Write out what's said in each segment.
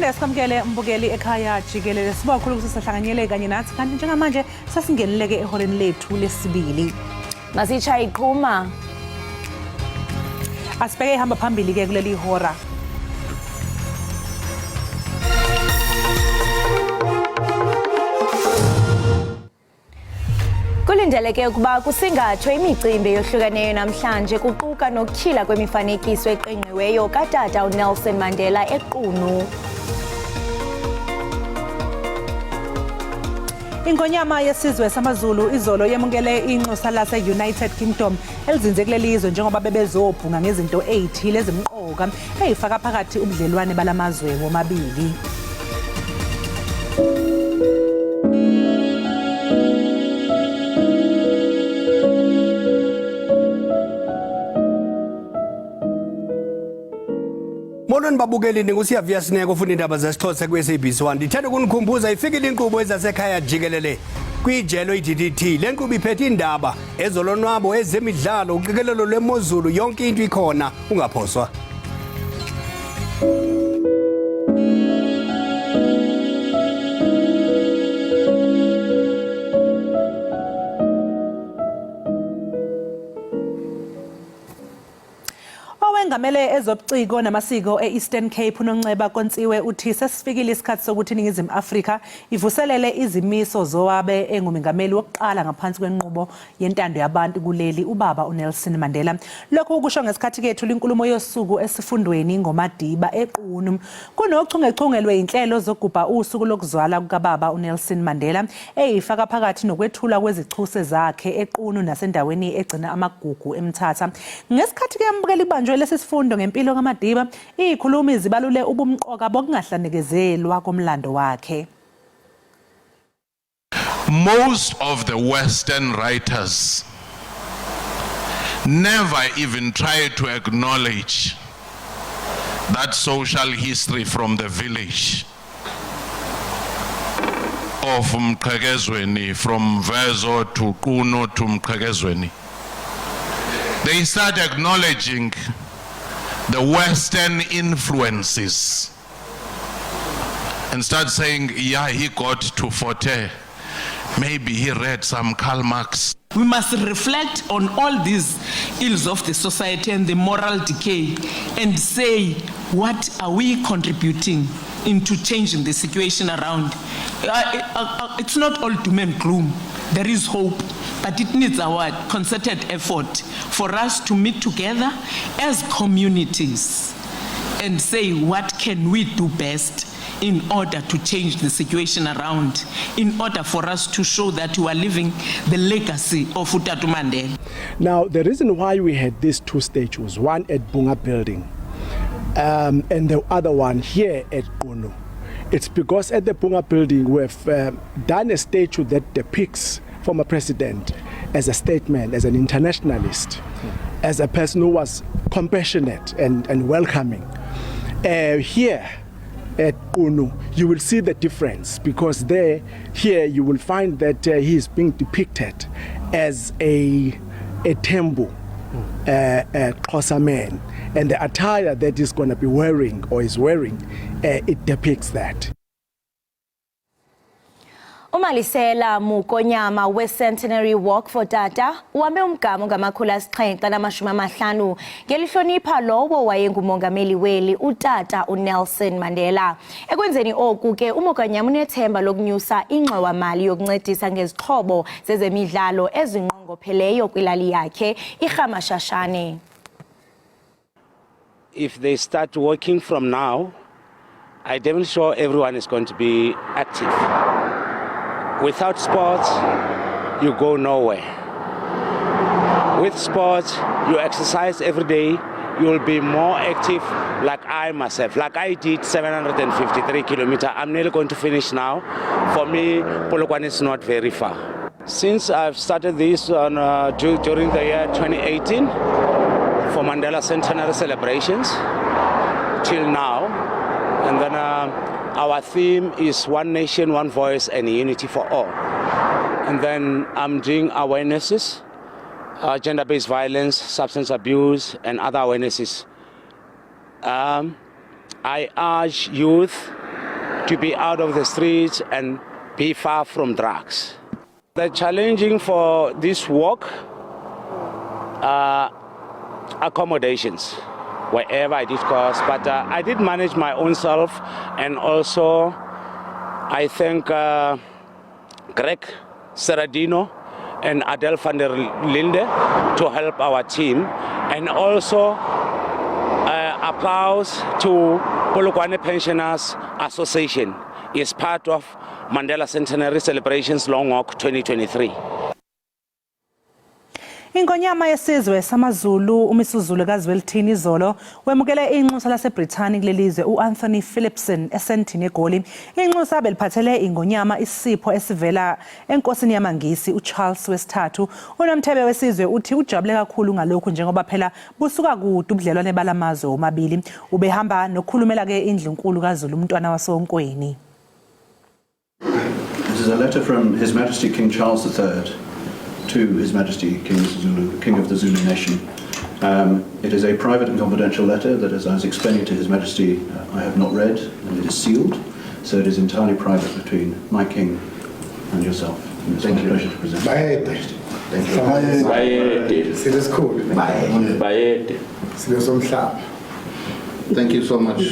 Siphinde sikamkele mbukeli Ekhaya Jikelele sibakhulu ukuthi sihlanganyele kanye nathi kanti njengamanje sasingeneleke ehoreni lethu lesibili. Masitsha iqhuma. Asibheke ihamba phambili ke kuleli hora. Kulindeleke ukuba kusingathwe imicimbi yohlukeneyo namhlanje kuquka nokutyhila kwemifanekiso eqingqiweyo katata uNelson Mandela eQunu. Inkonyama yesizwe samaZulu izolo yemukele inxusa lase-United Kingdom elizinze kuleli izwe njengoba bebezobhunga ngezinto ezithile ezimqoka ezifaka phakathi ubudlelwane balamazwe womabili. Molweni babukeli ningusiyavuya Sineko ufunda indaba zesixhosa ku-SABC 1. Ndithanda ukunikhumbuza ifikile inkqubo ezasekhaya jikelele kwijelo iDDT. Le nkqubo iphethe indaba ezolonwabo ezemidlalo uqikelelo lwemozulu yonke into ikhona ungaphoswa. Owengamele ezobuciko namasiko e-Eastern Cape uNonceba Kontsiwe uthi sesifikile isikhathi sokuthi iNingizimu Afrika ivuselele izimiso zowabe engumengameli wokuqala ngaphansi kwenqubo yentando yabantu kuleli ubaba uNelson Mandela. Lokho kusho ngesikhathi kethu inkulumo yosuku esifundweni ngoMadiba eQunu. Kunochungechunge lweinhlelo zokugubha usuku lokuzalwa kukaBaba uNelson Mandela eyifaka phakathi nokwethula kwezichuse zakhe eQunu nasendaweni egcina amagugu eMthatha. Ngesikhathi ke mbukeli banjwe lesisifundo ngempilo kaMadiba izikhulumi zibalule ubumqoka bokungahlanekezelwa komlando wakhe. Most of the Western writers never even try to acknowledge that social history from the village of Mqhekezweni, from Vezo to Kuno to Mqhekezweni. They start acknowledging the Western influences and start saying, yeah, he got to Forte. Maybe he read some Karl Marx. We must reflect on all these ills of the society and the moral decay and say, what are we contributing into changing the situation around? It's not all doom and gloom. There is hope, but it needs our concerted effort for us to meet together as communities and say, what can we do best in order to change the situation around, in order for us to show that we are living the legacy of Utatu Mandela. Now, the reason why we had these two statues, one at Bunga Building and the other one here at Kuno, it's because at the Bunga Building we've done a statue that depicts former president as a statesman, as an internationalist, as a person who was compassionate and welcoming. Here at Kuno, you will see the difference because here you will find that he is being depicted as a Tembu, a Xhosa man, and the attire that he's going to be wearing or is wearing, it depicts that. Umalisela Mukonyama West Centenary Walk for Tata uhambe umgama ngamakhulu 750 ngelihlonipha lowo wayengumongameli weli utata uNelson Mandela. Ekwenzeni oku ke uMokonyama unethemba lokunyusa ingxowa-mali yokuncedisa ngezixhobo zezemidlalo ezinqongopheleyo kwilali yakhe iRhamashashane. If they start working from now, I'm definitely sure everyone is going to be active. Without sports, you go nowhere. With sports, you exercise every day, you will be more active like I myself. Like I did 753 kilometers. I'm nearly going to finish now. For me, Polokwane is not very far. Since I've started this during the year 2018 for Mandela Centenary celebrations till now, and then our theme is One Nation, One Voice and Unity for All. And then I'm doing awarenesses, gender-based violence, substance abuse, and other awarenesses. I urge youth to be out of the streets and be far from drugs. The challenging for this walk are accommodations, wherever I did course, but I did manage my own self, and also I thank Greg Serradino and Adele van der Linde to help our team, and also applause to Polokwane Pensioners Association is part of Mandela Centenary Celebrations Long Walk 2023. Inkonyama yesizwe samaZulu umisuzulu kaZwelithini izolo wemukele inxusa laseBrithani kulelizwe uAnthony Philipson esendini eGoli. Inxusa beliphathele ingonyama isipho esivela enkosini yamangisi uCharles III. Unomthebe wesizwe uthi ujabule kakhulu ngalokhu njengoba phela busuka kude ubudlelwane balamazwe omabili. Ubehamba nokukhulumela ke indlunkulu kaZulu umntwana wasonkweni. This is a letter from His Majesty King Charles III to His Majesty King of the Zulu Nation. It is a private and confidential letter that, as I was explaining to His Majesty, I have not read, and it is sealed, so it is entirely private between my king and yourself. And it's my pleasure to present. Thank you. Thank you so much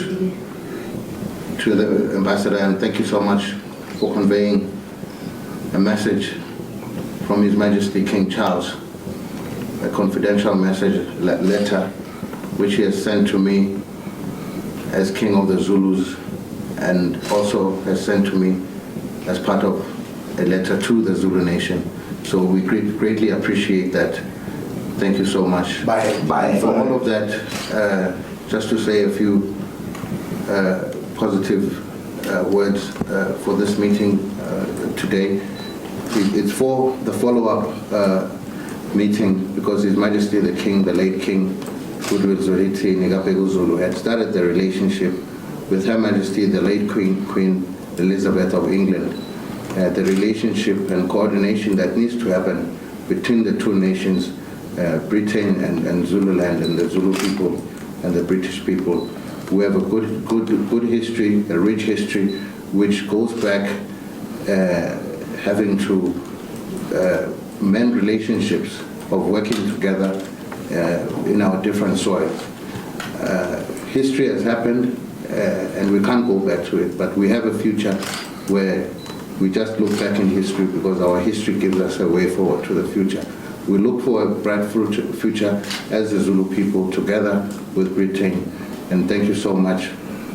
to the Ambassador, and thank you so much for conveying a message from His Majesty King Charles, a confidential message letter which he has sent to me as King of the Zulus, and also has sent to me as part of a letter to the Zulu Nation. So we greatly appreciate that. Thank you so much. For all of that, just to say a few positive words for this meeting today. It's for the follow-up meeting, because His Majesty the King, the late King Goodwill Zwelithini Nikapego Zulu, had started the relationship with Her Majesty the late Queen Elizabeth of England. The relationship and coordination that needs to happen between the two nations, Britain and Zululand, and the Zulu people and the British people. We have a good history, a rich history, which goes back having to mend relationships of working together in our different soils. History has happened, and we can't go back to it, but we have a future where we just look back in history, because our history gives us a way forward to the future. We look for a bright future as the Zulu people together with Britain, and thank you so much.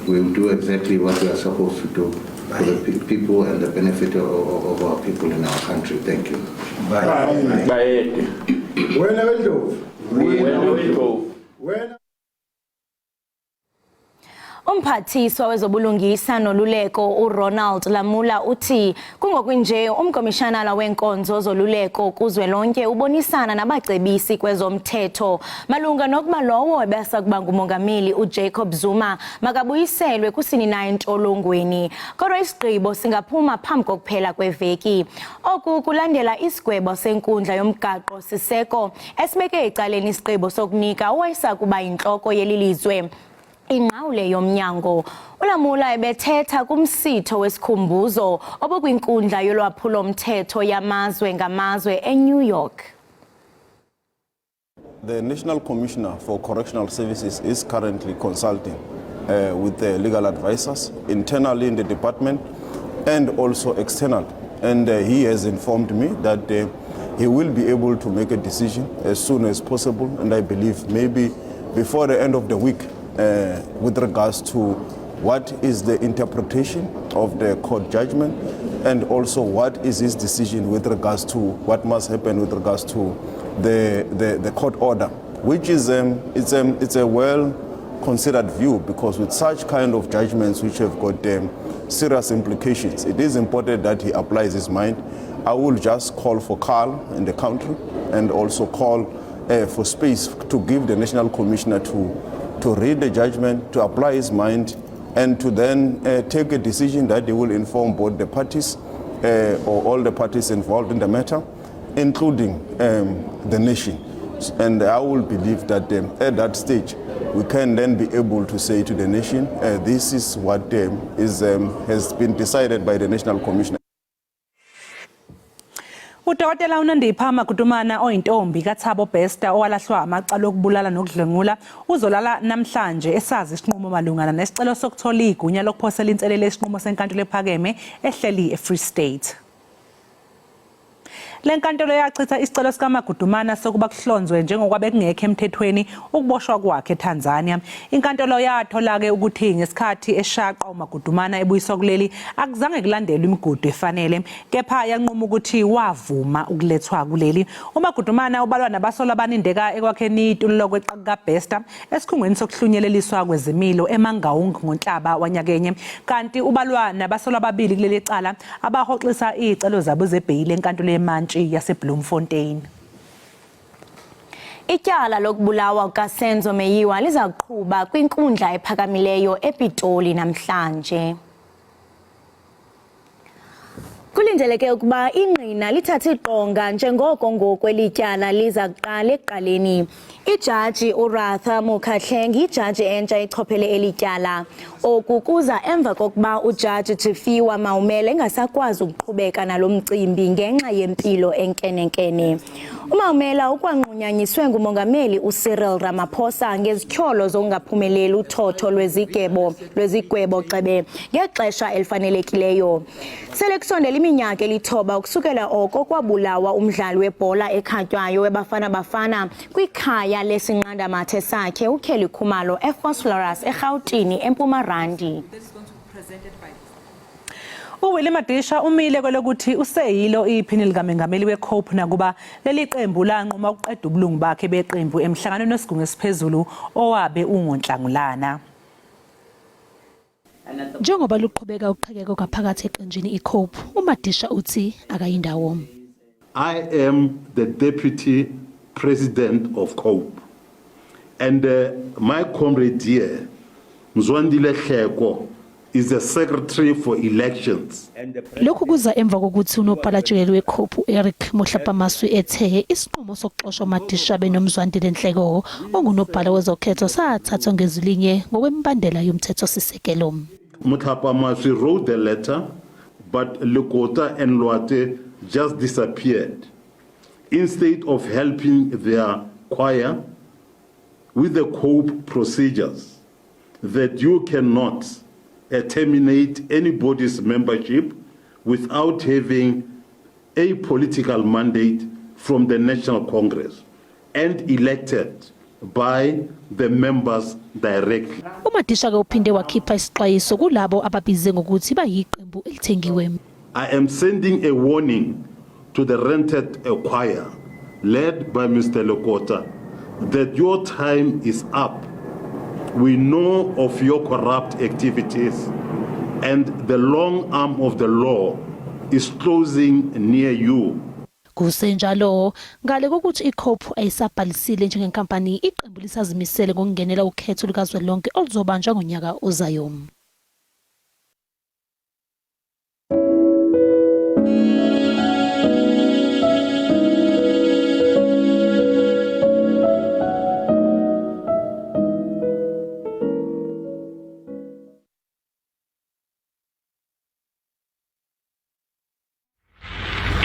We will do exactly what we are supposed to do for the people and the benefit of our people in our country. Thank you. Umphathiswa wezobulungisa noluleko uRonald Lamula uthi kungokunje umkomishanala wenkonzo zoluleko kuzwelonke ubonisana nabacebisi kwezomthetho malunga nokuba lowo ebesa kuba ngumongameli uJacob Zuma makabuyiselwe kusini na entolongweni. Kodwa isigqibo singaphuma phambi kokuphela kweveki. Oku kulandela isigwebo senkundla yomgaqo siseko esibeke ecaleni isigqibo sokunika owayesa kuba inhloko yelilizwe inqawule yomnyango. Ulamula ebethetha kumsitho wesikhumbuzo obukwinkundla yolwaphulo mthetho yamazwe ngamazwe eNew York. The National Commissioner for Correctional Services is currently consulting with the legal advisors internally in the department and also external. And he has informed me that he will be able to make a decision as soon as possible, and I believe maybe before the end of the week, with regards to what is the interpretation of the court judgment, and also what is his decision with regards to what must happen with regards to the court order, which is it's a well considered view, because with such kind of judgments which have got serious implications, it is important that he applies his mind. I will just call for calm in the country, and also call for space to give the National Commissioner to read the judgment, to apply his mind, and to then take a decision that they will inform both the parties or all the parties involved in the matter, including the nation. And I will believe that at that stage, we can then be able to say to the nation, this is what has been decided by the National Commission. Udokotela uNandipha Makutumana oyintombi kaThabo Bester owalahlwa amacala okubulala nokudlwengula uzolala namhlanje esazi isinqumo malungana nesicelo sokuthola igunya lokuphosela inselele esinqumo senkantolo ephakeme ehleli eFree State. Lenkantolo yachitha isicelo sikaMagudumana sokuba kuhlonzwe njengokwabe kungekho emthethweni ukuboshwa kwakhe eTanzania. Inkantolo yathola ke ukuthi ngesikhathi eshaqa uMagudumana ebuyiswa kuleli akuzange kulandelwe imigudu efanele, kepha yanquma ukuthi wavuma ukulethwa kuleli. uMagudumana ubalwa nabasola abanindeka ekwakheni itulo lokweqa kaBester esikhungweni sokuhlunyeleliswa kwezimilo eMangaung ngoNhlaba wanyakenye, kanti ubalwa nabasola ababili kuleli cala abahoxisa izicelo zabo zebhayile enkantolo yemantshi yaseBloemfontein. Ityala lokubulawa kaSenzo Meyiwa liza kuqhuba kwinkundla ephakamileyo ePitoli namhlanje. Kulindeleke ukuba ingqina lithathe iqonga njengoko ngokwelityala liza kuqala ekuqaleni. Ijaji uRatha Mukhatlengi ijaji entsha ichophele elityala. Oku kuza emva kokuba ujaji Tifiwa Maumele engasakwazi ukuqhubeka nalomcimbi ngenxa yempilo enkenenkene. uMaumela ukwanqunyanyiswe ngumongameli uCyril Ramaphosa ngezityholo zokungaphumeleli uthotho lwezigwebo xebe ngexesha elifanelekileyo. Selekusondela iminyaka elithoba ukusukela oko kwabulawa umdlali webhola ekhatywayo weBafana Bafana kwikhaya lesinqandamathe sakhe uKelly Khumalo ePhosphorus eRhawutini eMpumarandi. uWillie Madisha umile kwelokuthi useyilo iphini likamengameli weCOPE nakuba leli qembu lanquma ukuqeda ubulungu bakhe beqembu emhlanganweni wesigungu esiphezulu owabe ungonhlangulana. Njengoba luqhubeka uqhekeko ngaphakathi eqenjini iCOPE, uMadisha uthi akayindawo. I am the deputy president of COPE, and my comrade here, Mzwandile Hleko, is the secretary for elections. Lokhu kuza emva kokuthi unobhala jikelele weCOPE Eric Mohlapamaswi ethe isinqumo sokuxoshwa uMadisha benomzwandile Nhleko ongunobhala wezokhetho sathathwa ngezilinye ngokwembandela yomthetho sisekelo. Mohlapamaswi wrote the letter, but Lekota and Lwate just disappeared. Instead of helping their choir with the COPE procedures that you cannot terminate anybody's membership without having a political mandate from the National Congress and elected by the members directly. uMadisha ke uphinde wakhipha isixwayiso kulabo ababize ngokuthi bayiqembu elithengiwe. I am sending a warning to the rented choir led by Mr. Lekota that your time is up. We know of your corrupt activities, and the long arm of the law is closing near you. Kusenjalo ngale kokuthi iCOPE ayisabhalisile njengenkampani iqembu lisazimisele ngokungenela ukhetho lukazwelonke oluzobanjwa ngonyaka ozayo.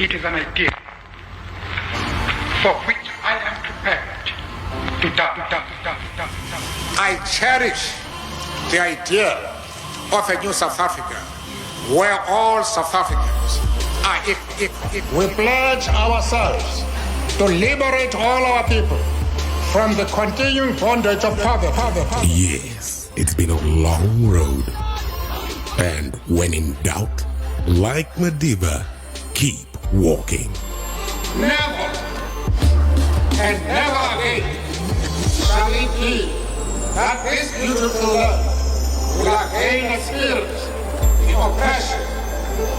It is an idea for which I am prepared to die. I cherish the idea of a new South Africa where all South Africans are equal. We pledge ourselves to liberate all our people from the continuing bondage of poverty. Yes, it's been a long road. And when in doubt, like Madiba, keep walking. Never and never again shall it be that this beautiful land will again experience the oppression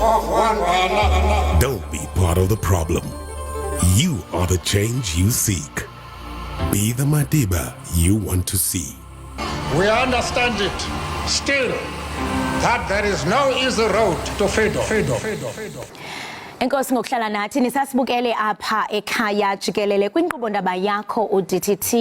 of one by another. Don't be part of the problem. You are the change you seek. Be the Madiba you want to see. We understand it still that there is no easy road to freedom. Enkosi ngokuhlala nathi nisasibukele apha ekhaya jikelele kwinkqubo ndaba yakho uDTT.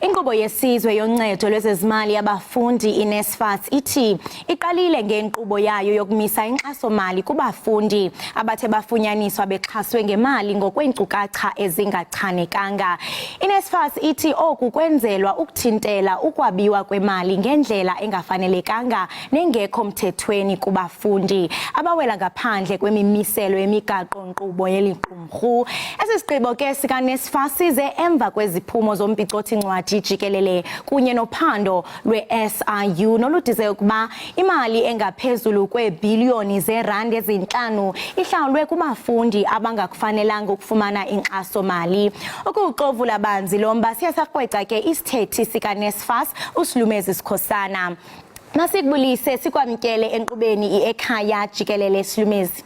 Inkqubo yesizwe yoncedo lwezezimali yabafundi iNSFAS ithi iqalile ngenkqubo yayo yokumisa inkxaso-mali kubafundi abathe bafunyaniswa bexhaswe ngemali ngokweenkcukacha ezingachanekanga. iNSFAS ithi oku kwenzelwa ukuthintela ukwabiwa kwemali ngendlela engafanelekanga nengekho mthethweni kubafundi abawela ngaphandle kwemimiselo yemigaqo-nkqubo yeliqumrhu. Esi sigqibo ke sikaNSFAS size emva kweziphumo zompicotho-ncwadi jikelele kunye nophando lwe-SIU noludize ukuba imali engaphezulu kweebhiliyoni zeerandi ezintlanu ihlawulwe kubafundi abangakufanelanga ukufumana inkxaso-mali. Ukuxovula banzi lo mba siyasarhweca ke isithethi sikaNSFAS uSilumezi Sikhosana. Masikubulise sikwamkele enkqubeni iEkhaya jikelele Silumezi.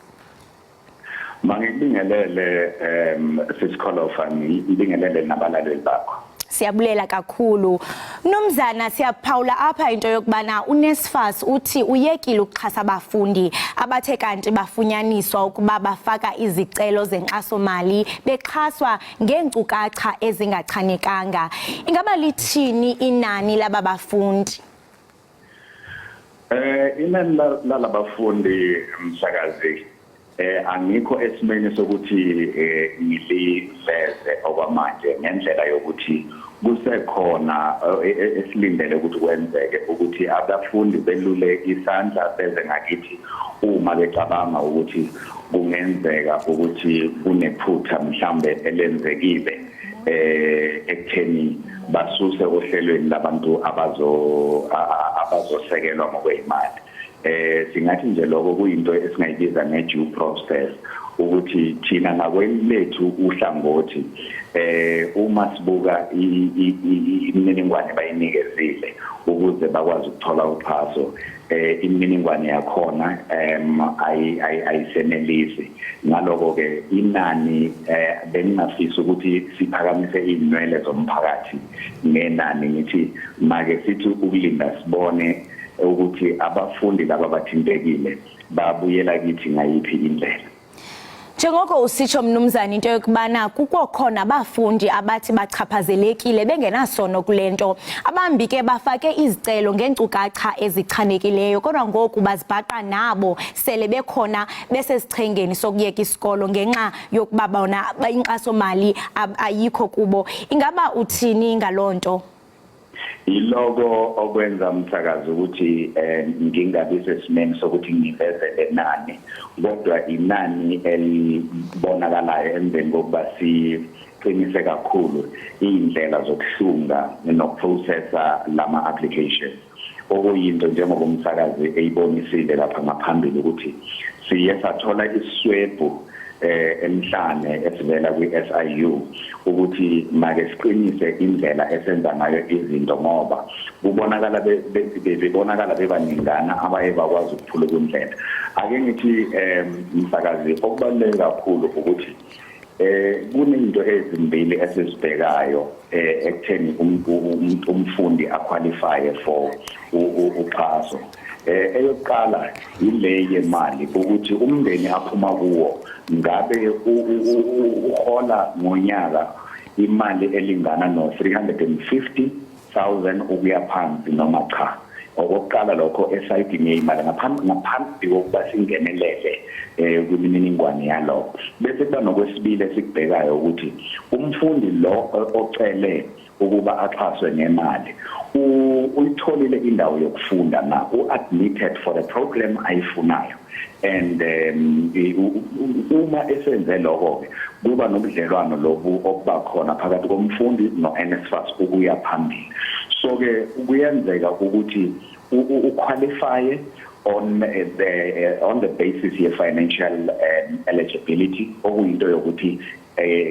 Mangibingelele sisikholofa ngibingelele nabalaleli bakho. Siyabulela kakhulu. Mnumzana siyaphawula apha into yokubana uNSFAS uthi uyekile ukuxhasa abafundi abathe kanti bafunyaniswa ukuba bafaka izicelo zenkxaso-mali bexhaswa ngeenkcukacha ezingachanekanga. Ingaba lithini inani laba bafundi? Inani lalabafundi msakazi angikho esimeni sokuthi ngiliveze okwamanje ngendlela yokuthi kusekhona esilindele ukuthi kwenzeke ukuthi abafundi belule isandla beze ngakithi uma becabanga ukuthi kungenzeka ukuthi kunephutha mhlambe elenzekile ekutheni basuse ohlelweni labantu abazosekelwa ngokwemali. Singathi nje lokho kuyinto esingayibiza nge-due process ukuthi thina ngakwelethu uhlangothi uma sibuka imininingwane bayinikezile ukuze bakwazi ukuthola uphaso imininingwane yakhona ayisenelisi. Ngaloko ke inani bengingafisa ukuthi siphakamise inwele zomphakathi ngenani ngithi make sithi ukulinda sibone ukuthi abafundi laba bathintekile babuyela kithi ngayiphi indlela. Njengoko usitsho mnumzana into yokubana kukhona abafundi abathi bachaphazelekile bengenasono kulento abambi ke bafake izicelo ngeenkcukacha ezichanekileyo kodwa ngoku bazibhaqa nabo sele bekhona besesichengeni sokuyeka isikolo ngenxa yokuba bona inkxaso-mali ayikho kubo. Ingaba uthini ngalonto? Iloko okwenza umsakazi ukuthi ngingabi sesimeni sokuthi ngivezele nani kodwa inani elibonakalayo emveni kokuba siqinise kakhulu indlela zokuhlunga nokuprocessa lama applications okuyinto njengoba umsakazi eyibonisile lapha ngaphambili ukuthi siye sathola iswebhu emhlane esivela kwi-SIU ukuthi make siqinise indlela esenza ngayo izinto ngoba bebonakala bebaningana abaye bakwazi ukuphula kwindlela. Ake ngithi msakazi okubaluleke kakhulu ukuthi kunezinto ezimbili esizibhekayo ekutheni umfundi aqualify for uxhaso. Eyokuqala ile yemali ukuthi umndeni aphuma kuwo ngabe uhola ngonyaka imali elingana no-350,000 ukuya phansi noma cha. Okokuqala lokho esayidini yemali ngaphambi kokuba singenelele kwimininingwane yalokho. Bese kuba nokwesibili esikubhekayo ukuthi umfundi lo ocele ukuba axhaswe ngemali uyitholile indawo yokufunda na u-admitted for the program ayifunayo and uma esenze lokho ke kuba nobudlelwano lobu okuba khona phakathi komfundi no-NSFAS ukuya phambili. So ke kuyenzeka ukuthi uqualify on the basis ye financial eligibility okuyinto yokuthi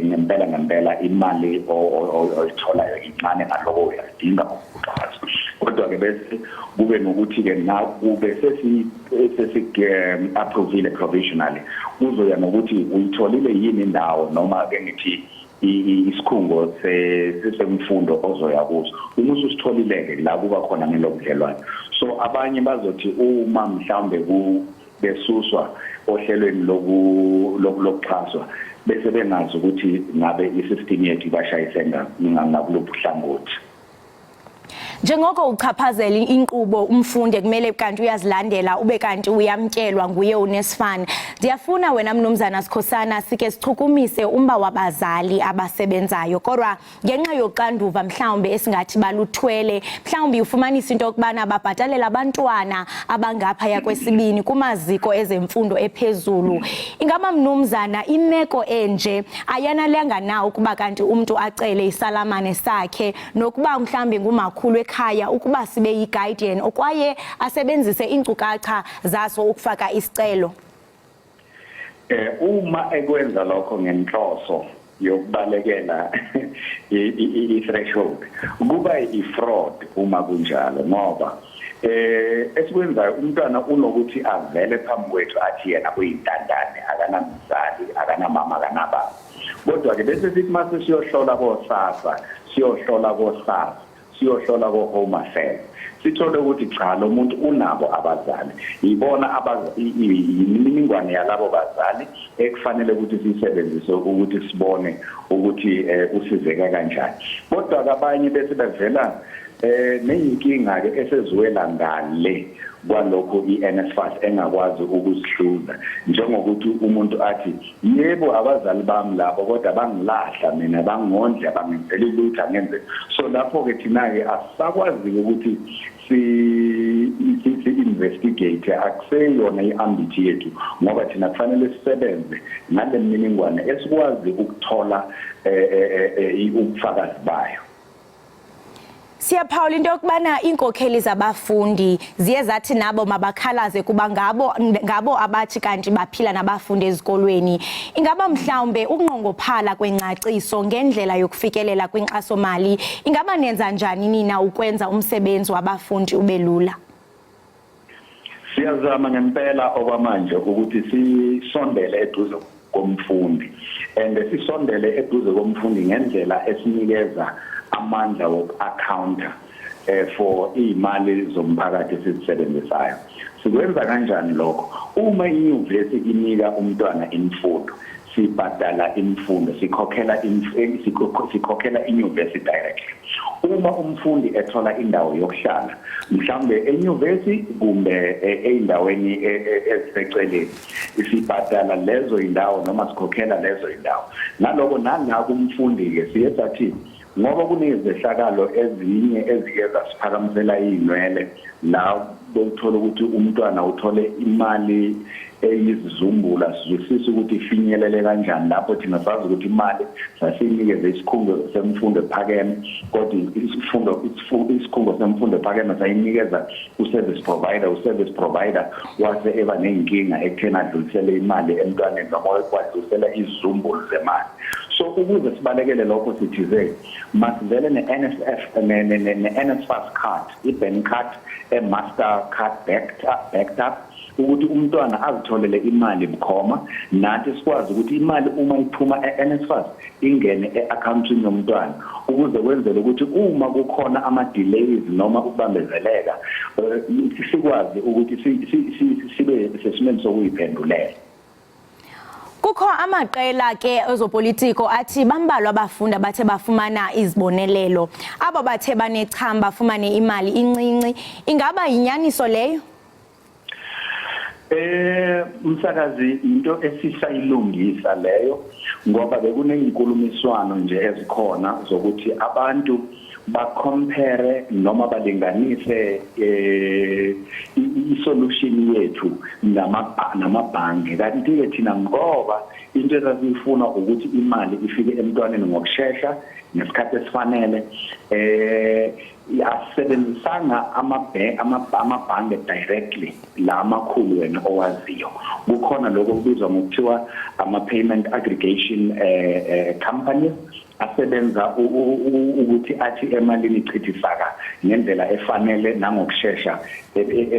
ngempela imali oyitholayo incane naloko uyadinga ukuxhasa kodwa ke bese kube nokuthi ke na kube approvile provisionally kuzoya nokuthi uyitholile yini indawo noma ke ngithi isikhungo semfundo ozoya kuzo uma usitholileke la kuba khona nelobudlelwane. So abanye bazothi uma mhlambe besuswa ohlelweni lokuxhaswa bese bengazi ukuthi ngabe isystem yethu ibashayisenda ngakuluphi hlangothi. Njengoko uchaphazela inkqubo umfundi kumele kanti uyazilandela ube kanti uyamkelwa nguye uNesifane. Ndiyafuna wena mnumzana Sikhosana sike sichukumise umba wabazali abasebenzayo kodwa ngenxa yoxanduva mhlawumbe esingathi baluthwele mhlawumbe ufumanisa into yokubana babhatalela abantwana abangapha yakwesibini kumaziko ezemfundo ephezulu. Ingaba mnumzana imeko enje ayanalanga na ukuba kanti umuntu acele isalamane sakhe nokuba mhlawumbe ngumakhulu ekhaya ukuba sibe yi-guardian okwaye asebenzise iinkcukacha zaso ukufaka isicelo? Uma ekwenza lokho ngenhloso yokubalekela i-threshold kuba i-fraud uma kunjalo ngoba esikwenzayo umntwana unokuthi avele phambi kwethu athi yena uyintandane akanamzali akanamama akanababa kodwa ke bese sithi mase siyohlola koSASSA siyohlola koSASSA siyohlola ko-Home Affairs sithole ukuthi cha lo muntu unabo abazali yibona imininingwane yalabo bazali ekufanele ukuthi sisebenzise ukuthi sibone ukuthi usizeka kanjani kodwa abanye bese bevela neyinkinga ke eseziwela ngale kwalokho iNSFAS engakwazi ukuzihluza njengokuthi umuntu athi yebo abazali bami labo kodwa bangilahla mina bangondle bangenzela lutho angenze so lapho ke thina ke asakwazi ukuthi investigate akuseyona iambit yethu ngoba thina kufanele sisebenze ngale mininingwane esikwazi ukuthola ubufakazi bayo. Siyaphawula into yokubana inkokheli zabafundi ziye zathi nabo mabakhalaze kuba ngabo abathi kanti baphila nabafundi ezikolweni. Ingaba mhlawumbe ukunqongophala kwencaciso ngendlela yokufikelela kwinkxaso-mali ingaba nenza njani nina ukwenza umsebenzi wabafundi ube lula? Siyazama ngempela okwamanje ukuthi sisondele eduze komfundi and sisondele eduze komfundi ngendlela esinikeza amandla woku-accounta for imali zomphakathi esizisebenzisayo. Sikwenza kanjani lokho? Uma inyuvesi inika umntwana imfundo sibhadala imfundo sikhokhela inyuvesi directly. Uma umfundi ethola indawo yokuhlala mhlawumbe enyuvesi kumbe eindaweni eziseceleni sibhadala lezo indawo noma sikhokhela lezo indawo naloko nangako umfundi ke siyesathi ngoba kunezehlakalo ezinye ezikeza siphakamisela inwele la bokuthola ukuthi umntwana uthole imali eyizizumbula sizwisisa ukuthi ifinyelele kanjani lapho thina sazi ukuthi imali sasinikeze isikhungo semfundo ephakeme kodwa isikhungo semfundo ephakeme sayinikeza uservice provider wase eba nenkinga ekuthena adlulisele imali emntwaneni noma kwadlulisela izizumbulu zemali. So ukuze sibalekele lokho sithize masivele ne-NSFAS card i-bank card e-master card backed up ukuthi umntwana azitholele imali bukhoma nathi sikwazi ukuthi imali uma iphuma e-NSFAS ingene e-accountini yomntwana ukuze kwenzele ukuthi uma kukhona ama-delays noma ukubambezeleka sikwazi ukuthi sibe sesimeni sokuyiphendulela. Kukho amaqela ke ezopolitiko athi bambalwa abafundi abathe bafumana izibonelelo abo bathe banechamba bafumane imali incinci. Ingaba yinyaniso leyo? Msakazi into esisayilungisa leyo ngoba bekuneyinkulumiswano nje ezikhona zokuthi abantu bacompare noma balinganise isolution yethu namabhange kanti ke thina ngoba into esifuna ukuthi imali ifike emntwaneni ngokusheshsha nesikhathi esifanele asebenzisanga amabhange directly la amakhulu wena owaziyo kukhona lokho kubizwa ngokuthiwa ama-payment aggregation companies asebenza ukuthi athi emalini ichithisaka ngendlela efanele nangokusheshsha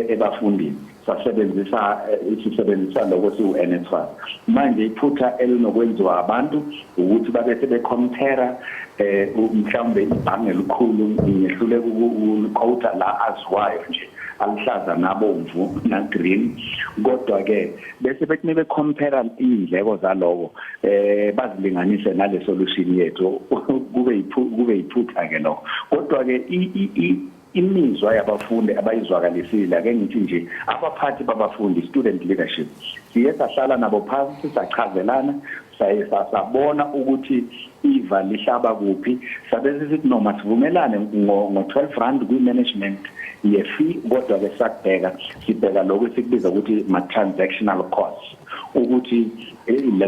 ebafundini sisebenzisa lokho siwu-NSFAS. Manje iphutha elinokwenziwa abantu ukuthi babe sebecompare mhlawumbe ibhange elikhulu ngehluleka ukuquota la aziwayo nje alihlaza nabomvu na green, kodwa ke bese bethi becompare indleko zaloko bazilinganise nale solution yethu kube iphutha ke lokho. Kodwa ke imizwa yabafundi abayizwakalisile ake ngithi nje abaphathi babafundi, student leadership, siye sahlala nabo phansi sachazelana sabona ukuthi iva lihlaba kuphi, sabe sithi noma sivumelane ngo-12 rand kwi-management ye-fee, kodwa ke sakubheka sibheka lokho sikubiza ukuthi ma-transactional costs, ukuthi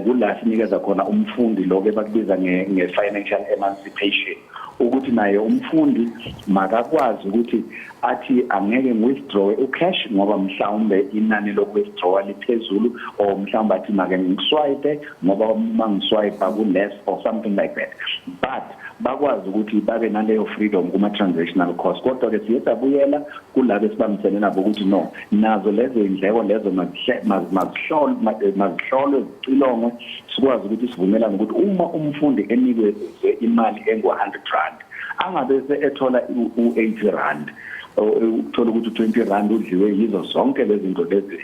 kula sinikeza khona umfundi lokho ebakubiza nge-financial emancipation, ukuthi naye umfundi makakwazi ukuthi athi angeke ngiwithdraw ucash ngoba mhlawumbe inani lokwithdraw liphezulu, or mhlawumbe athi make ngiswipe ngoba mangiswipe ku-less or something like that, but bakwazi ukuthi babe naleyo freedom kuma-transactional cost. Kodwa ke siye sabuyela kulabo esibambisene nabo ukuthi no, nazo lezo indleko lezo mazihlolwe zicilongwe, sikwazi ukuthi sivumelane ukuthi uma umfundi enikwe imali engu-100 rand angabe ethola u-80 rand, uthola ukuthi 20 rand udliwe yizo zonke lezi zinto lezi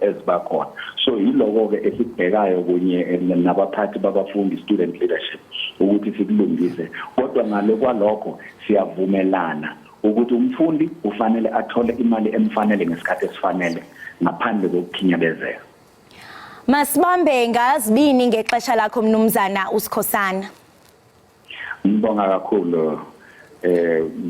ezibakhona. So yiloko ke esibhekayo kunye nabaphathi babafundi, student leadership, ukuthi sikulungise. Kodwa ngale kwalokho siyavumelana ukuthi umfundi ufanele athole imali emfanele ngesikhathi esifanele ngaphandle kokukhinyabezeka. Masibambe ngazibini ngexesha lakho mnumzana uSikhosana. Ngibonga kakhulu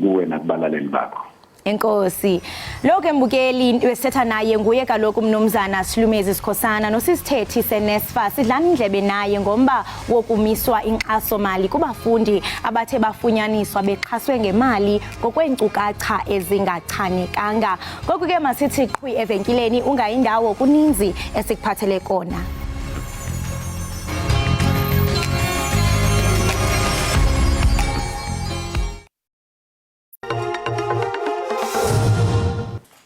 kuwe nakubalaleli bakho. Enkosi. Lokho embukeli wesithetha naye nguye kaloku mnumzana Silumezi Sikhosana nosisithethi seNSFAS sidlana indlebe naye ngomba wokumiswa inkxaso mali kubafundi abathe bafunyaniswa bexhaswe ngemali ngokweenkcukacha ezingachanekanga. Ngoku ke masithi qhwi evenkileni ungayindawo kuninzi esikuphathele kona.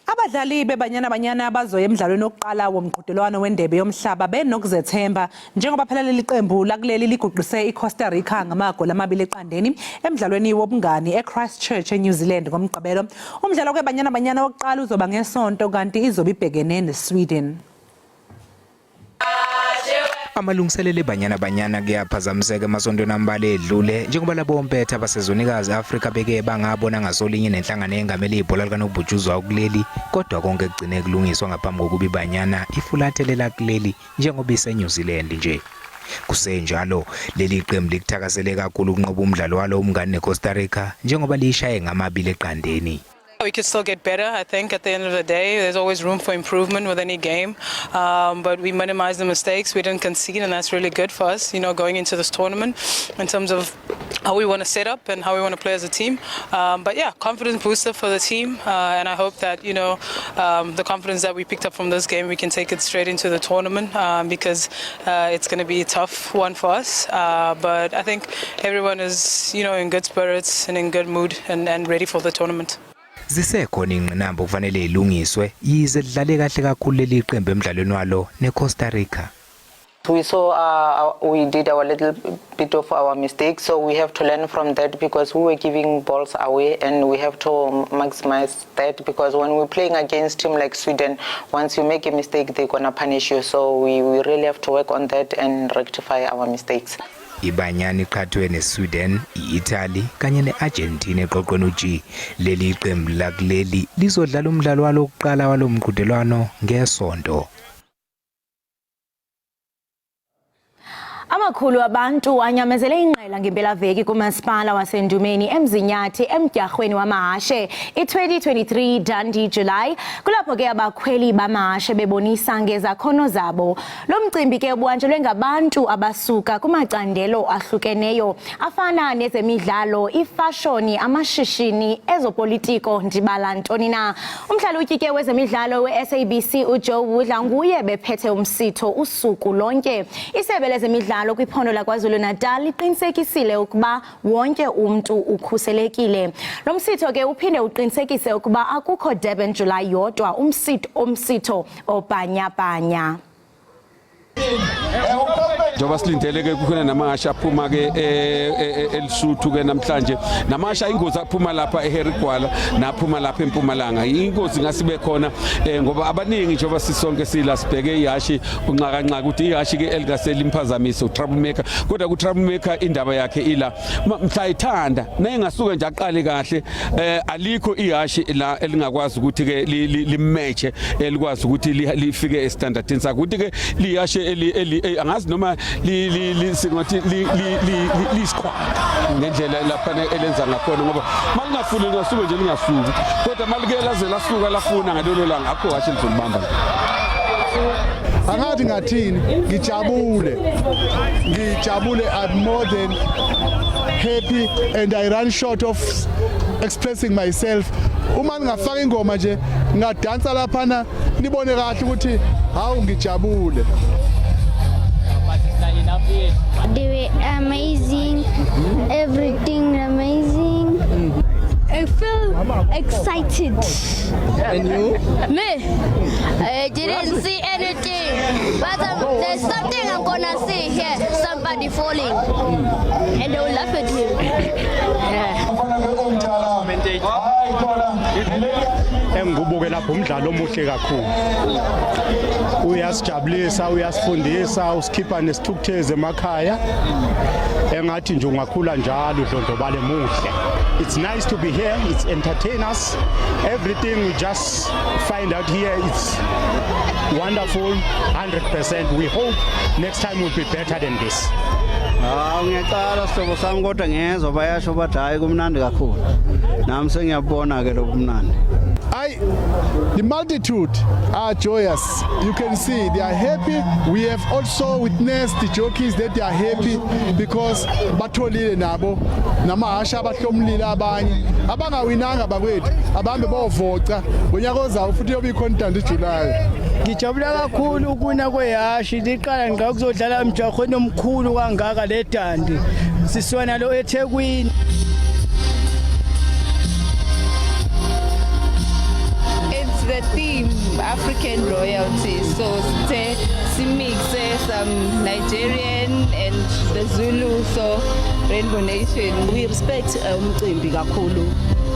Abadlali bebanyana bazoya emidlalweni wokuqala womqhudelwano wendebe yomhlaba benokuzethemba njengoba phela leli qembu lakuleli liguqise iCosta Rica ngamagoli 2-0 emidlalweni wobungani eChristchurch eNew Zealand ngomgqibelo. Umdlalo kwebanyana wokuqala uzoba ngesonto kanti izobe ibhekene neSweden. Amalungiselelo ebanyana kuyaphazamiseka emasontweni ambalwa edlule njengoba labo bompetha abasezonikazi Afrika beke bangabona ngasolinye nenhlangano engamele ibhola likanobhutshuzwayo kuleli, kodwa konke kugcine kulungiswa ngaphambi kokuba ibanyana ifulathelela kuleli njengoba iseNew Zealand nje. Kusenjalo leli qembu likuthakasele kakhulu ukunqoba umdlalo walo umngane neCosta Rica njengoba lishaye ngama-2-0. We could still get better. I think at the end of the day, there's always room for improvement with any game. But we minimized the mistakes. We didn't concede, and that's really good for us, going into this tournament in terms of how we want to set up and how we want to play as a team. But yeah, confidence booster for the team. And I hope that, the confidence that we picked up from this game, we can take it straight into the tournament because it's going to be a tough one for us. But I think everyone is, in good spirits and in good mood and ready for the tournament. Zisekhona ingqinamba kufanele ilungiswe yize lidlale kahle kakhulu leli qembu emidlalweni walo neCosta Rica. We saw we did our little bit of our mistakes, so we have to learn from that because we were giving balls away and we have to maximize that because when we're playing against team like Sweden, once you make a mistake, they're gonna punish you. So we really have to work on that and rectify our mistakes. Ibanyana iqhathwe neSweden, iItaly kanye neArgentina eqoqweni uG. Leli qembu lakuleli lizodlala umdlalo walo wokuqala walo mqhudelwano ngesonto. Amakhulu abantu anyamezele inqela ngempelaveki kumasipala wasendumeni emzinyathi emdyarhweni wamahashe i-2023 Dundee July. Kulapho ke abakhweli bamahashe bebonisa ngezakhono zabo. Lo mcimbi ke ubuhanjelwe ngabantu abasuka kumacandelo ahlukeneyo afana nezemidlalo, ifashoni, amashishini, ezopolitiko ndibala ntoni na. Umhlalutyi ke wezemidlalo we-SABC uJoe Woodla nguye bephethe umsitho usuku lonke. Isebe lezemidlalo lezemidlalo kwiphondo laKwaZulu Natal liqinisekisile ukuba wonke umuntu ukhuselekile. Lo msitho ke uphinde uqinisekise ukuba akukho Durban July yodwa umsitho obhanyabhanya. Njoba silindele ke kukhona namasha aphuma ke elisuthu ke namhlanje namasha ingozi aphuma lapha eHerigwala naphuma lapha eMpumalanga ingozi ngasibe khona ngoba abaningi njoba sisonke sila sibheke ihashi unqakanqa ukuthi ihashi ke elikaselimphazamisa uTroublemaker kodwa kuTroublemaker indaba yakhe ila mhla ithanda nayengasuka nje aqale kahle alikho ihashi la elingakwazi ukuthi ke limatche elikwazi ukuthi lifike estandardini sakuthi ke lihashi angazi noma singathi lisquad ngendlela lapha elenza ngakhona ngoba malingafuni ngasuke nje lingasuki kodwa malike laze lasuka lafuna ngalolo langa akho washe lizombamba angathi ngathini ngijabule I'm more than happy and I run short of expressing myself. Uma ngingafaka ingoma nje ngadansa lapha nibone kahle ukuthi hawu ngijabule. They were amazing, everything amazing. I feel excited. And you? Me? I didn't see anything, but there's something I'm gonna see here, somebody falling, and they will laugh at him. Engibuke lapho umdlalo omuhle kakhulu. Uyasijabulisa, uyasifundisa, usikhipha nesithukutheze emakhaya. Engathi nje ungakhula njalo udlondlobale muhle. It's nice to be here, it's entertain us. Everything we just find out here, it's wonderful, 100%. We hope next time will be better than this. Ngiyaqala sihlobo sami kodwa ngezwe bayasho bathi hayi kumnandi kakhulu. Nami sengiyabona ke lokumnandi. The multitude are joyous. You can see they are happy. We have also witnessed the jockeys that they are happy because batholile nabo namahasha abahlomlile abanye abangawinanga bakwethu abambe bovoca ngonyaka ozayo futhi yobe icontent iJuly. Ngijabula kakhulu ukuna kwehashi liqala ngqa kuzodlala umjahweni omkhulu kangaka ledandi siswana lo eThekwini. The theme African royalty, so we mix some Nigerian and the Zulu, so Rainbow Nation. We respect umcimbi kakhulu.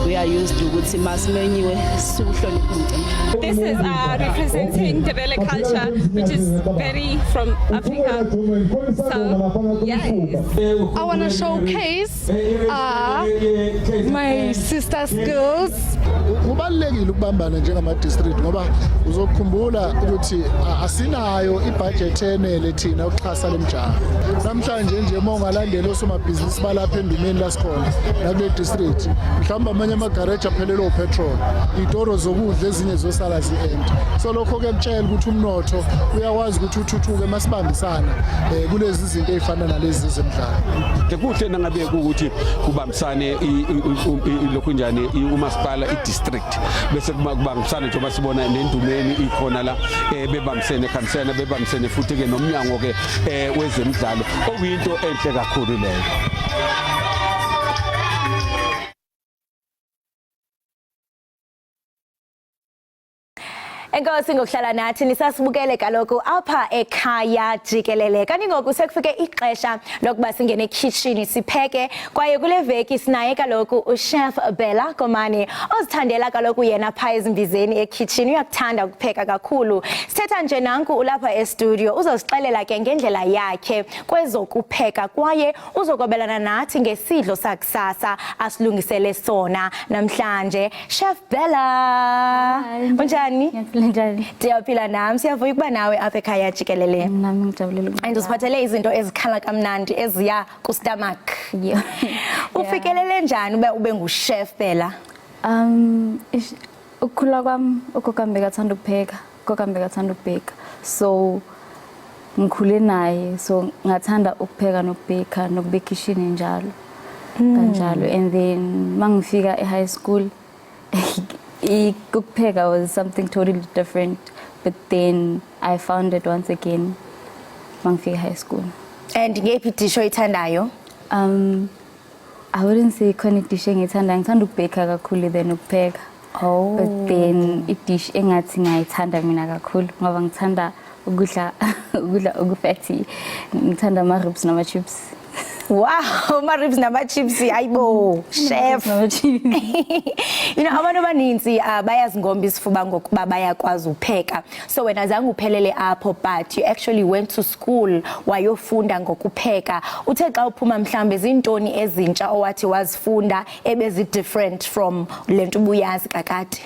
We are used to ukuthi masimenyiwe suhlonipha umcimbi. This is representing Ndwendwela culture, which is very from Africa. So yes, I want to showcase my sister's skills. Kubalulekile ukubambana njengama district ngoba uzokukhumbula ukuthi asinayo ibudget enele thina ukuxhasa lemjaha. Namhlanje nje mongalandela osomabhizinisi balapha endumeni lasikhona nakule district. Mhlawumbe amanye amagaraji aphelele opetrol, itoro zokudla ezinye zosala zi-end. So lokho ke kutshela ukuthi umnotho uyakwazi ukuthi uthuthuke masibambisana kulezi zinto ezifana nalezi zemidlalo. Kuhle nangabe ukuthi kubambisane lokhu njani umasipala idistrict bese kubambisana njengoba sibona nendumeni ikhona la bebambisene ekhamisene bebambisene futhi ke nomnyango ke wezemidlalo okuyinto enhle kakhulu leyo. Enkosi ngokuhlala nathi nisasibukele kaloku apha ekhaya Jikelele. Kanti ngoku sekufike ixesha lokuba singene ekitchen sipheke kwaye kule veki sinaye kaloku uChef Bella Komani ozithandela kaloku yena pha ezimbizeni ekitchen uyakuthanda ukupheka kakhulu. Sithetha nje nanku ulapha estudio uzosixelela ke ngendlela yakhe kwezokupheka kwaye uzokobelana nathi ngesidlo sakusasa asilungisele sona namhlanje. Chef Bella. Unjani? Ndiyaphila nami siyavuya ukuba nawe apha ekhaya Jikelele. Nami ngijabulile. And usiphathele izinto ezikhala kamnandi eziya kustomach. Ufikelele njani ube nguchef Bella? Ukukhula kwami ugogambe kathanda ukupheka, ugogambe kathanda ukubheka. So ngikhule naye, so ngathanda ukupheka nokubheka nokubeka ishini njalo. Kanjalo and then mangifika e-high school ukupheka was something totally different, but then I found it once again mangifika high school. And ngephi dish oyithandayo? I wouldn't say khona idish engiyithanda, ngithanda ukubheka kakhulu than ukupheka. Oh. But then idish engathi ngiyayithanda mina kakhulu ngoba ngithanda ukudla okufatty. Ngithanda ama-ribs nama-chips. Wow, ma-ribs nama-chips, ayibo, chef. You know, abantu abaninzi bayazingomba isifuba ngokuba bayakwazi ukupheka. So wena zange uphelele apho, but you actually went to school wayofunda ngokupheka. Uthe xa uphuma mhlambe zintoni ezintsha owathi wazifunda ebezi different from lento ubuyazi kakade?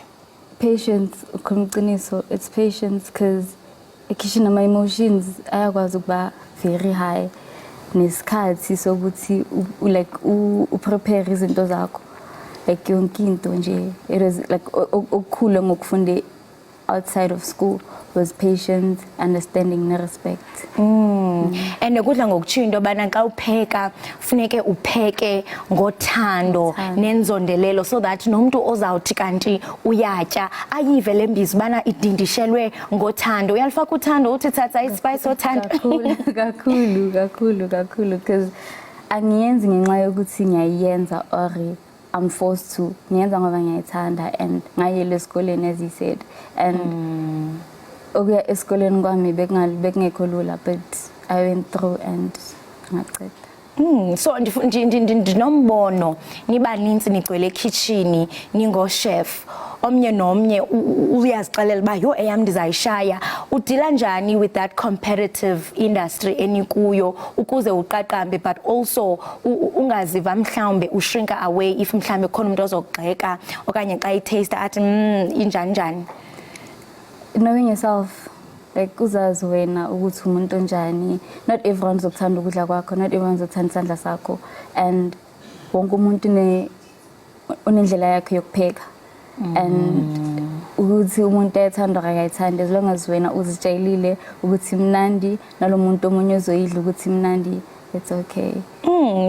Patience, ukumqiniso, it's patience because ekitchen ama emotions ayakwazi ukuba very high. Nesikhathi sokuthi like uprepare izinto zakho like yonke into nje. It is like okukhulu ngokufunde outside of school was patience, understanding and respect. And ukudla ngokutshiya into yobana xa upheka funeke upheke ngothando nenzondelelo so that nomuntu ozawuthi kanti uyatya ayive le mbizo bana idindishelwe ngothando. Uyalifaka uthando uthi thatha ispice othando. Kakhulu because angiyenzi ngenxa yokuthi ngiyayenza or I'm forced to. Ngiyenza ngoba ngiyayithanda and ngayele esikoleni as he said. And okuya esikoleni kwami bekungekho lula, but I went through and ngaqeda. So ndinombono nibaninzi nigcwele kitchen ningo chef omnye nomnye uyazixelela ba yo eyam ndizayishaya. Udila njani with that competitive industry enikuyo ukuze uqaqambe but also ungaziva mhlawumbe ushrinka away if mhlawumbe khona umuntu ozogxeka okanye xa itaste athi injani njani? Knowing yourself, like uzazi wena ukuthi umuntu onjani. Not everyone uzokuthanda ukudla kwakho, not everyone uzokuthanda isandla sakho, and wonke umuntu unendlela yakhe yokupheka. And ukuthi umuntu ayathanda akayithanda, as long as wena uzitshayilile ukuthi mnandi nalomuntu omunye uzoyidla ukuthi mnandi, it's okay.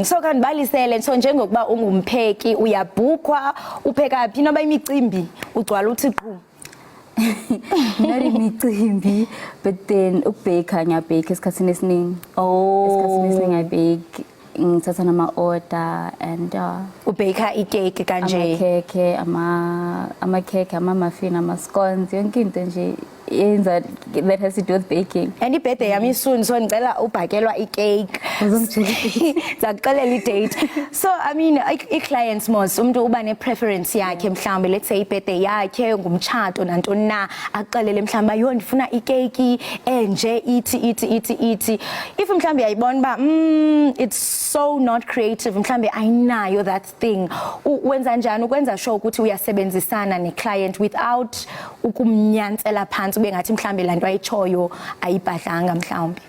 So kanibalisele so njengokuba ungumpheki uyabhukwa upheka phi noba imicimbi ugcwala uthi qhu? Not imicimbi, but then ukubheka ngiyabheka esikhathini esiningi. Esikhathini esiningi ngiyabheka ngithatha nama-order and ubheka ikeke kanje, ama-cake, ama-muffin, ama-scones, yonke into nje yenza that has to do with baking. And ibirthday yami soon, so ngicela ubhakelwa i-cake. Zakuxelela i-date. So I mean i-clients mos umuntu uba ne-preference yakhe mhlawumbe let's say ibirthday yakhe ngumtshato nantoni na akuxelele mhlawumbe yo ndifuna i-cake enje ithi. If mhlawumbe uyayibona ba it's so not creative, mhlawumbe ayinayo that thing, wenza njani ukwenza sure ukuthi uyasebenzisana ne-client without ukumnyantsela phansi ube ngathi mhlawumbe lanto ayitshoyo ayibhadlanga mhlawumbe?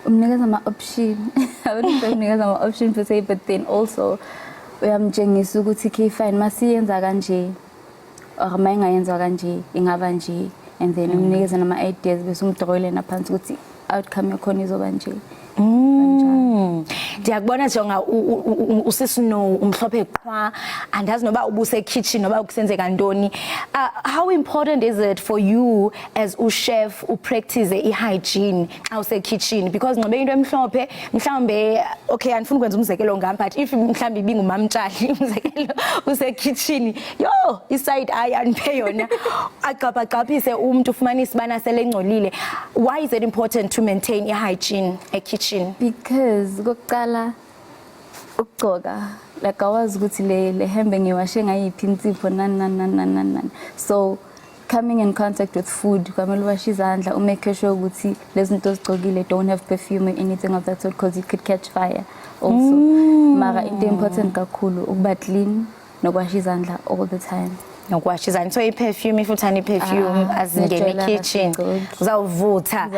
Umnikeza ama-option. I wouldn't say umnikeza ama-option per se, but then also uyamtshengisa ukuthi okay fine masiyenza kanje or mayingayenza kanje ingaba nje, and then umnikeza nama-ideas bese umdrawele naphansi ukuthi outcome yakhona izoba nje. Ndiyakubona jonga usisino umhlophe qhwa andazi noba ubuse kitchen noba ukusenzeka ntoni. How important is it for you as chef upractice i-hygiene xa use kitchen? Because ngobe into emhlophe mhlawumbe okay andifuni ukwenza umzekelo ngam but if mhlawumbe ibingumamtshali umzekelo use kitchen yo iside eye andiphe yona agqabhagqaphise umuntu ufumanise bana selengcolile. Why is it important to maintain i-hygiene e-kitchen? Because kokuqala ukugcoka like awazi ukuthi le hembe ngiwashe ngayiphi insipho nani. So coming in contact with food kwamele uwashe izandla umake sure ukuthi lezi zinto ozigcokile don't have perfume or anything of that sort because it could catch fire also. Mara into important kakhulu ukuba clean nokwasha izandla all the time. Nokwasha izandla. So i-perfume if uthanda i-perfume azingene kitchen uzawuvutha.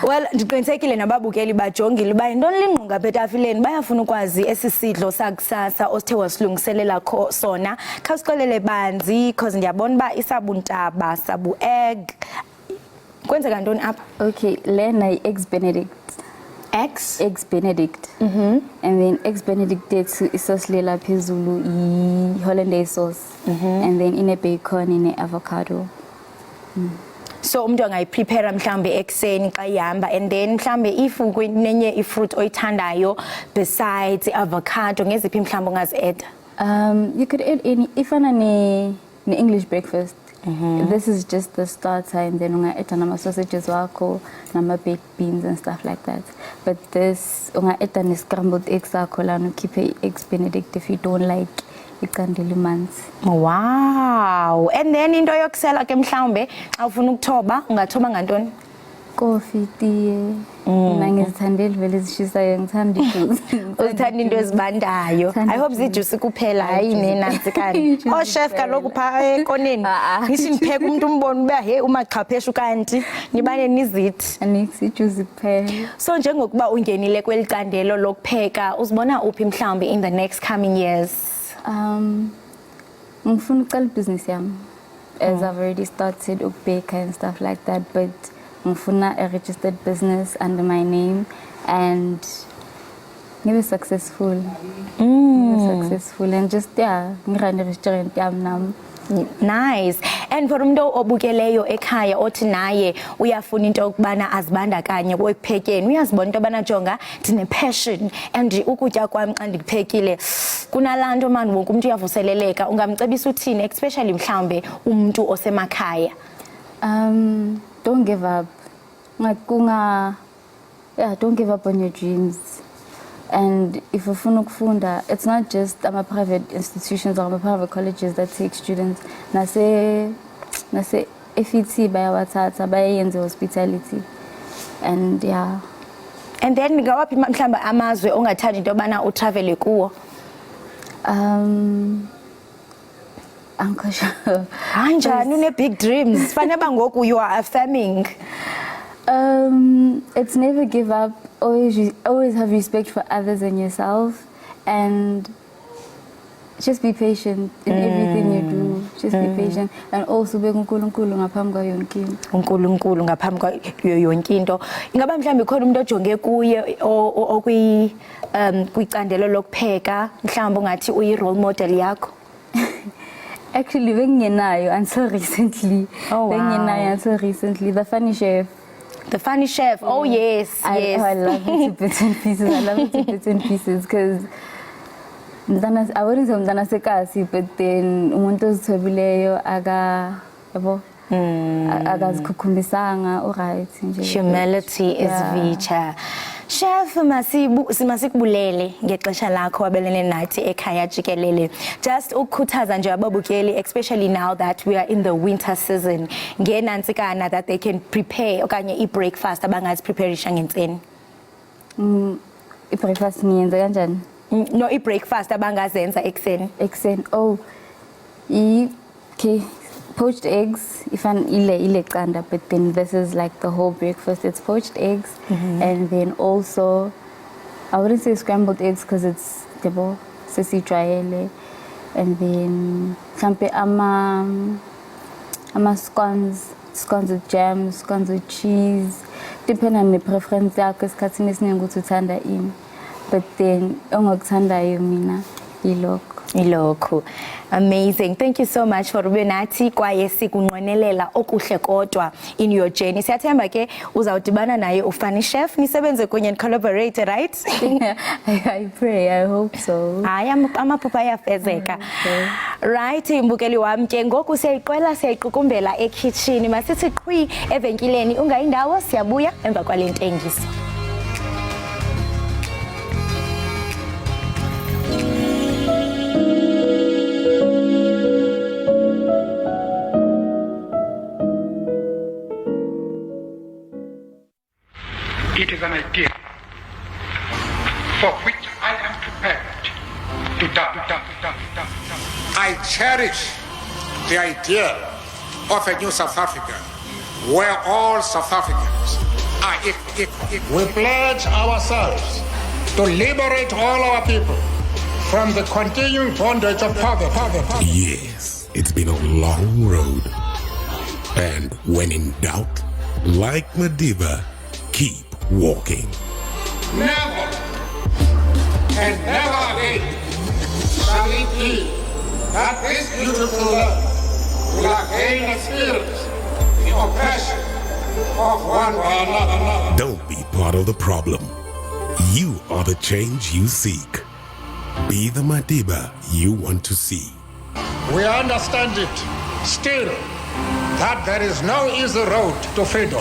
Well ndiqinisekile nababukeli bajongile uba yintoni lingqunga apha etafileni bayafuna ukwazi esisidlo sakusasa osithe wasilungiselela sona. Khawusixolele banzi because ndiyabona uba isabuntaba sabu egg kwenzeka ntoni apha? Okay, lena i-eggs benedict. Eggs benedict. And then eggs benedict isosilela phezulu i-hollandaise sauce. And then ine bacon ine avocado. So umuntu angayiprepare mhlambe ekseni xa ihamba, and then mhlambe if kunenye ifruit oyithandayo besides avocado ngeziphi mhlambe ungazi-add? You could add any, ifana ne English breakfast. This is just the starter, and then unga add nama sausages wako, nama baked beans and stuff like that. But this unga add ne scrambled eggs wako la no keep eggs Benedict if you don't like ikandeli manzi. Wow. And then into yokusela ke mhlawumbe xa ufuna ukuthoba ungathoba ngantoni? Coffee, tea. Mina ngizithandela vele ezishisayo, ngithanda ijuice. Uzithanda into ezibandayo. I hope zijuice kuphela hayi nenanzikani. Oh chef kaloku pha ekoneni. Ngithi nipheka umuntu umbone uba hey umaqhaphesha kanti nibane nizithi. Anix ijuice kuphela. So njengokuba ungenile kwelicandelo lokupheka uzibona uphi mhlawumbe in the next coming years? Ngifuna uqala business yami. As I've already started ukubeka and stuff like that, but ngifuna a registered business under my name and ngibe successful. Successful and just ngirun a restaurant yami nami. Nice. And for umuntu obukeleyo ekhaya othi naye uyafuna into okubana azibandakanye kwekuphekeni, uyazibona into abana jonga ndine passion and ukutya kwami xa ndikuphekile kunalanto man wonke umuntu uyavuseleleka, ungamcebisa uthini especially mhlawumbe umuntu osemakhaya? Don't give up. Don't give up on your dreams. And if you ufuna ukufunda, it's not just private institutions or private colleges that take students. Nase FET bayawathatha bayenze hospitality. And And then ngawaphi mhlawumbe amazwe ongathanda into yobana utravel kuwo? I'm sure. Anjani une big dreams? Fanele ngoku you are affirming. It's never give up. Always have respect for others and yourself, and just be patient in everything you do. Just be patient, and also be uNkulunkulu ngaphambi kwayo yonke into. uNkulunkulu ngaphambi kwayo yonke into. Ingaba mhlawumbe khona umuntu ojonge kuye okwi kwicandelo lokupheka mhlawumbe ungathi uyi role model yakho? Actually, bengenayo until recently. Oh wow. Bengenayo until recently. The funny chef. The funny chef. Oh yes, yes. I love it to bits and pieces. I love it to bits and pieces because I wouldn't say mntana sekasi, but then umuntu ozithobileyo akazikukhumbisanga alright nje. Humility is virtue. Chef masikubulele ngexesha lakho wabelene nathi ekhaya Jikelele. Just ukukhuthaza nje ababukeli, especially now that we are in the winter season, ngenantsikana that they can prepare okanye i-breakfast abangazipreparisha ngentseni. I-breakfast niyenza kanjani? No, i-breakfast abangazenza ekseni. Ekseni. Oh. Okay. Poached eggs, ile qanda, but then this is like the whole breakfast. It's poached eggs, and then also, I wouldn't say scrambled eggs because it's debo sisi triele, and then sampe ama scones with jam, scones with cheese, depending on the preference yakho. Isikhathini esiningi ukuthi uthanda ini, but then ongakuthandayo mina ilokho. Amazing. Thank you so much for ube nathi kwaye sikunqwenelela okuhle kodwa in your journey. Siyathemba ke uzawudibana naye ufani chef nisebenze kunye collaborate, right? I pray, I hope so. Hayi amaphupha ayafezeka. Right, imbukeli wami ke ngoku siyayiqukumbela ekitchen. Masithi qhwi evenkileni ungayindawo siyabuya emva kwale ntengiso. It is an idea for which I am prepared to die. I cherish the idea of a new South Africa where all South Africans are equal. We pledge ourselves to liberate all our people from the continuing bondage of poverty. Yes, it's been a long road. And when in doubt, like Madiba, keep walking. Never and never again shall it be that this beautiful land will again experience the the oppression of one or another. Don't be part of the problem. You are the change you seek. Be the Madiba you want to see. We understand it still that there is no easy road to freedom.